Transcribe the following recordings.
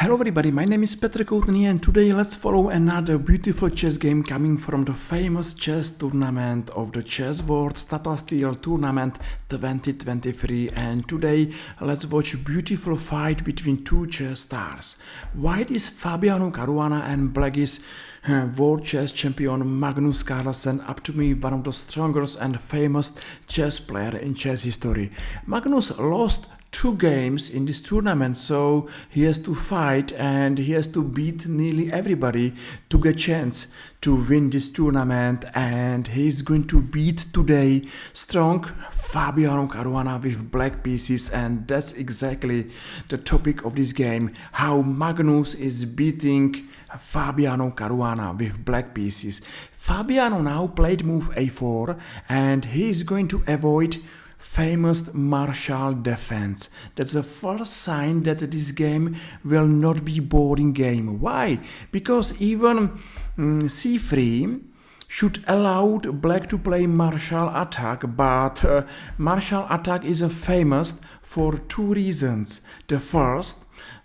Hello everybody, my name is Petr Koutný and today let's follow another beautiful chess game coming from the famous chess tournament of the chess world, Tata Steel Tournament 2023, and today let's watch a beautiful fight between two chess stars. White is Fabiano Caruana and black is world chess champion Magnus Carlsen, up to me one of the strongest and famous chess player in chess history. Magnus lost 2 games in this tournament, so he has to fight and he has to beat nearly everybody to get a chance to win this tournament, and he's going to beat today strong Fabiano Caruana with black pieces, and that's exactly the topic of this game, how Magnus is beating Fabiano Caruana with black pieces. Fabiano now played move a4 and he's going to avoid famous martial defense. That's the first sign that this game will not be boring game. Why? Because even c3 should allow black to play martial attack, but martial attack is famous for 2 reasons. The first,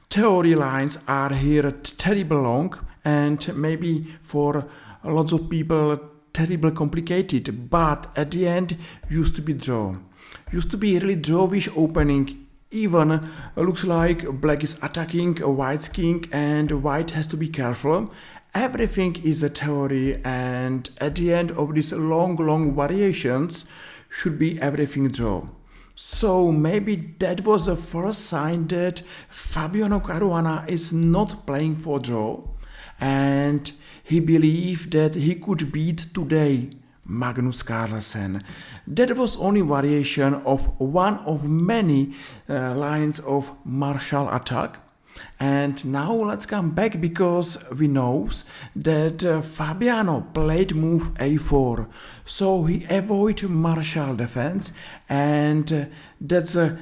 theory lines are here terrible long and maybe for lots of people terribly complicated, but at the end used to be draw. Used to be really drawish opening. Even looks like black is attacking white's king and white has to be careful. Everything is a theory, and at the end of these long variations should be everything draw. So maybe that was the first sign that Fabiano Caruana is not playing for draw, and he believed that he could beat today Magnus Carlsen. That was only variation of one of many lines of martial attack. And now let's come back, because we know that Fabiano played move a4, so he avoided martial defense, and that's a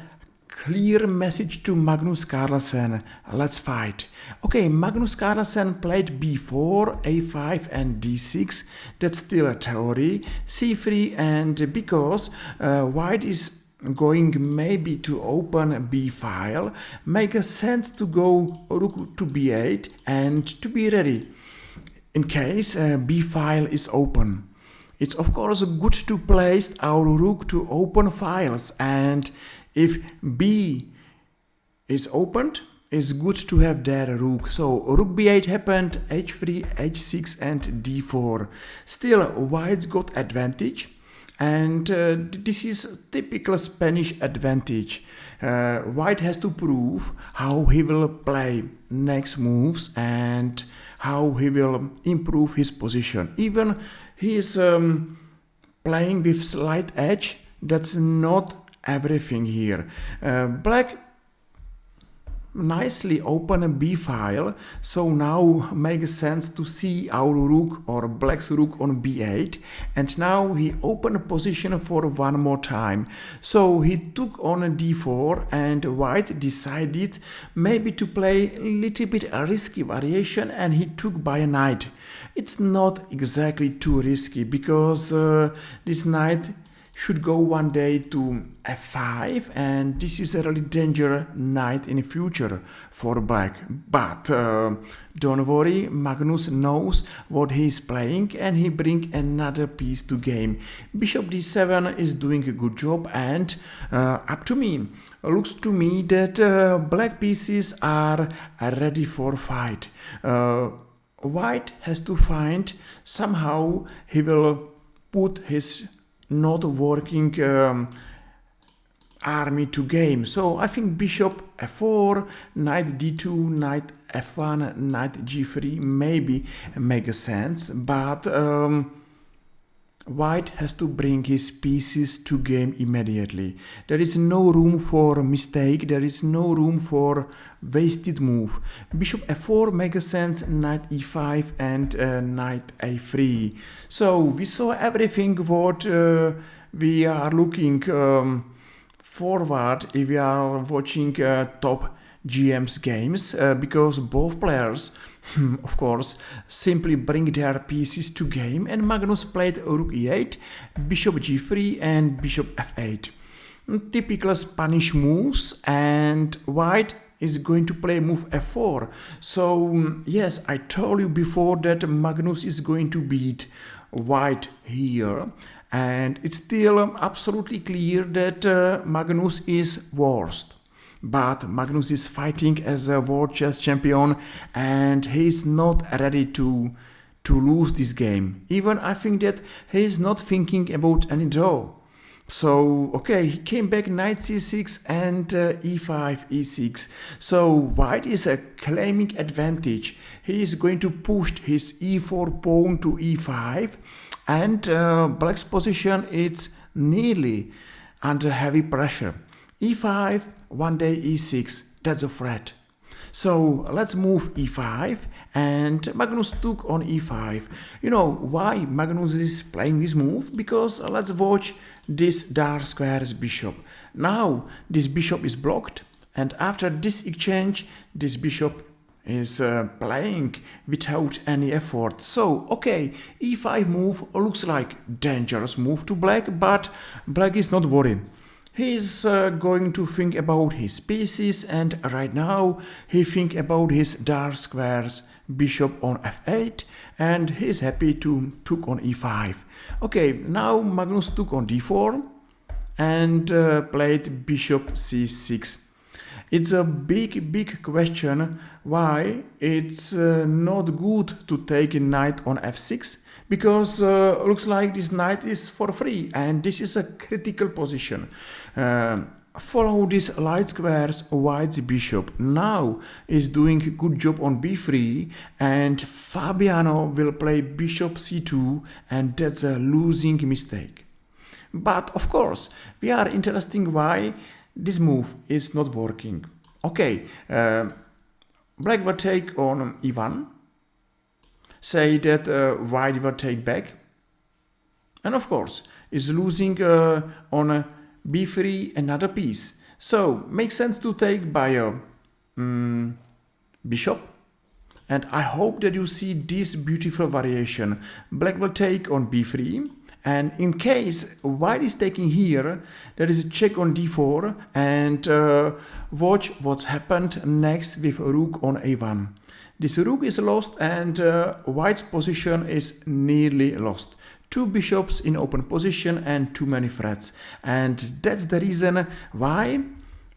clear message to Magnus Carlsen. Let's fight. Okay, Magnus Carlsen played b4, a5 and d6. That's still a theory. c3, and because white is going maybe to open b file, make a sense to go rook to b8 and to be ready in case b file is open. It's of course good to place our rook to open files, and if b is opened, it's good to have that rook. So rook b8 happened, h3, h6 and d4. Still white's got advantage, and this is typical Spanish advantage. White has to prove how he will play next moves and how he will improve his position. Even he is playing with slight edge. That's not everything here. Black nicely open a b file, so now makes sense to see our rook or black's rook on b8, and now he opened a position for one more time. So he took on a d4, and white decided maybe to play a little bit a risky variation, and he took by a knight. It's not exactly too risky, because this knight should go one day to f5, and this is a really dangerous knight in the future for black. But don't worry, Magnus knows what he is playing, and he brings another piece to game. Bishop d7 is doing a good job, and up to me, looks to me that black pieces are ready for fight. White has to find somehow he will put his not working army to game. So I think bishop f4, knight d2, knight f1, knight g3 maybe make sense, but white has to bring his pieces to game immediately. There is no room for mistake, there is no room for wasted move. Bishop f4 makes sense, knight e5 and knight a3. So we saw everything what we are looking forward if we are watching top GM's games, because both players of course simply bring their pieces to game, and Magnus played rook e8, bishop g3 and bishop f8. Typical Spanish moves, and white is going to play move f4. So yes, I told you before that Magnus is going to beat white here, and it's still absolutely clear that Magnus is worst. But Magnus is fighting as a world chess champion, and he's not ready to lose this game. Even I think that he's not thinking about any draw. So, okay, he came back knight c6 and e5, e6. So, white is claiming advantage. He is going to push his e4 pawn to e5, and black's position is nearly under heavy pressure. e5, one day e6, that's a threat. So let's move e5, and Magnus took on e5. You know why Magnus is playing this move? Because let's watch this dark square's bishop. Now this bishop is blocked, and after this exchange, this bishop is playing without any effort. So okay, e5 move looks like dangerous move to black, but black is not worried. He's going to think about his pieces, and right now he think about his dark squares bishop on f8, and he's happy to took on e5. Okay, now Magnus took on d4 and played bishop c6. It's a big question why it's not good to take a knight on f6, because looks like this knight is for free, and this is a critical position. Follow these light squares, white's bishop now is doing a good job on b3, and Fabiano will play bishop c2, and that's a losing mistake. But of course, we are interested why this move is not working. Okay, black will take on e1, say that white will take back, and of course is losing on b3 another piece. So makes sense to take by a bishop, and I hope that you see this beautiful variation. Black will take on b3, and in case white is taking here, there is a check on d4, and watch what's happened next with rook on a1. This rook is lost, and white's position is nearly lost. Two bishops in open position and too many threats, and that's the reason why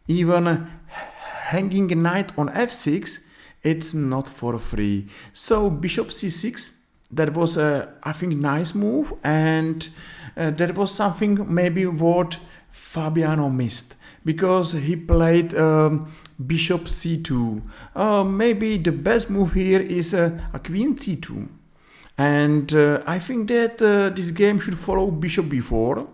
even hanging a knight on f6, it's not for free. So bishop c6, that was a, I think, nice move, and that was something maybe what Fabiano missed, because he played bishop c2. Maybe the best move here is a queen c2. And I think that this game should follow bishop b4.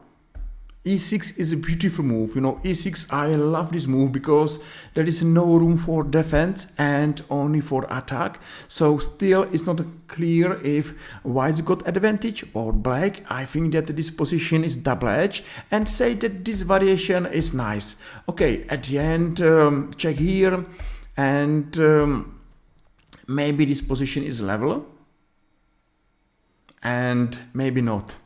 e6 is a beautiful move. You know, e6, I love this move because there is no room for defense and only for attack. So still it's not clear if white's got advantage or black. I think that this position is double-edged, and say that this variation is nice. Okay, at the end, check here, and maybe this position is level, and maybe not,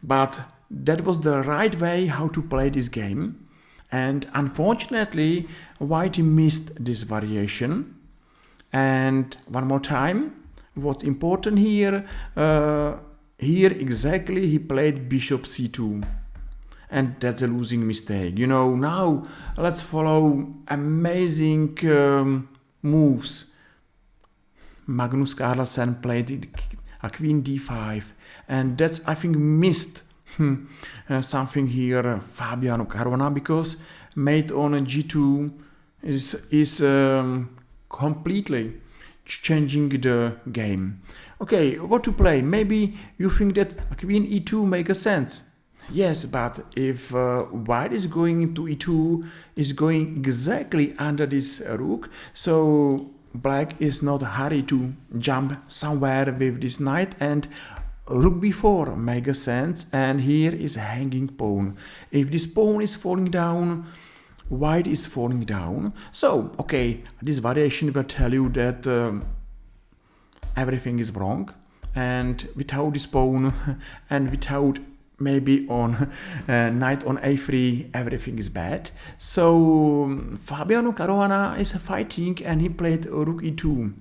but that was the right way how to play this game, and unfortunately white missed this variation. And one more time, what's important here, here exactly he played bishop c2, and that's a losing mistake. You know, now let's follow amazing moves. Magnus Carlsen played a queen d5, and that's, I think, missed something here, Fabiano Caruana, because mate on a g2 is completely changing the game. Okay, what to play? Maybe you think that a queen e2 makes sense. Yes, but if white is going into e2, is going exactly under this rook, so black is not hurry to jump somewhere with this knight, and rook b4 makes sense, and here is a hanging pawn. If this pawn is falling down, white is falling down. So, okay, this variation will tell you that everything is wrong, and without this pawn and without maybe on knight on a3 everything is bad. So Fabiano Caruana is fighting and he played rook e2.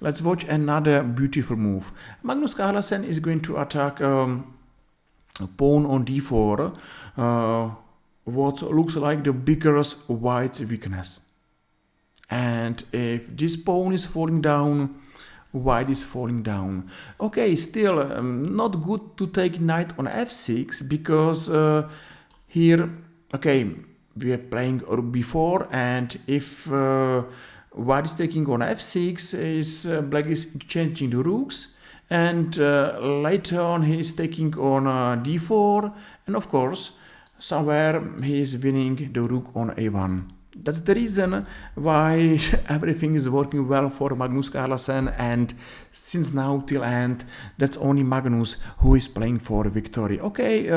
Let's watch another beautiful move. Magnus Carlsen is going to attack pawn on d4, what looks like the biggest white's weakness. And if this pawn is falling down, white is falling down. Okay, still not good to take knight on f6 because here, okay, we are playing rook b4, and if white is taking on f6, is black is exchanging the rooks, and later on he is taking on d4, and of course somewhere he is winning the rook on a1. That's the reason why everything is working well for Magnus Carlsen, and since now till end, that's only Magnus who is playing for victory. Okay,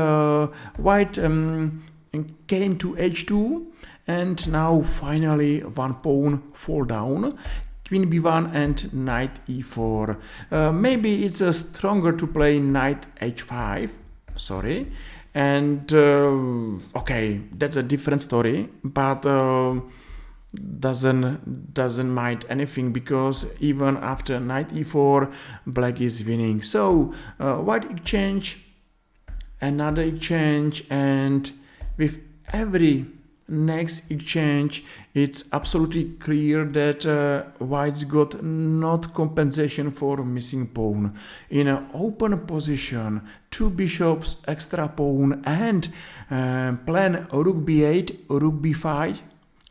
white came to h2, and now finally one pawn fall down. Queen b1 and knight e4. Maybe it's stronger to play knight h5, sorry. And okay, that's a different story, but doesn't mind anything because even after knight e4, black is winning. So white exchange, another exchange, and with every next exchange, it's absolutely clear that white's got not compensation for missing pawn. In an open position, two bishops, extra pawn, and plan rook b8, rook b5,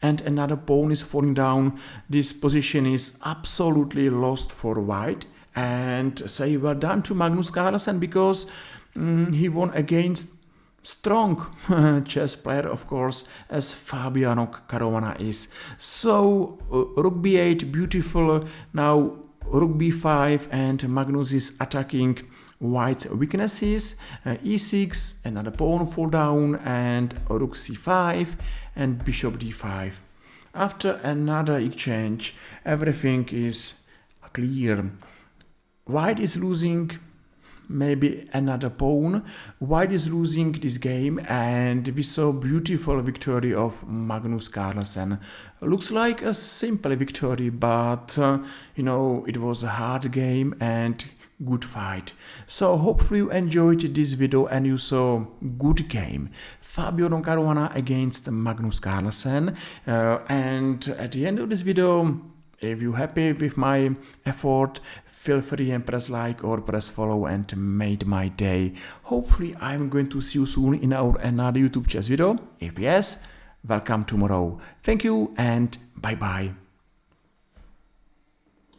and another pawn is falling down. This position is absolutely lost for white. And say well done to Magnus Carlsen because he won against strong chess player, of course, as Fabiano Caruana is. So rook b8, beautiful. Now rook b5, and Magnus is attacking white's weaknesses. E6, another pawn fall down, and rook c5 and bishop d5. After another exchange, everything is clear. White is losing maybe another pawn. White is losing this game, and we saw beautiful victory of Magnus Carlsen. Looks like a simple victory, but you know, it was a hard game and good fight. So hopefully you enjoyed this video and you saw good game. Fabiano Caruana against Magnus Carlsen. And at the end of this video, if you're happy with my effort, feel free and press like or press follow and made my day. Hopefully I'm going to see you soon in our another YouTube chess video. If yes, welcome tomorrow. Thank you and bye bye.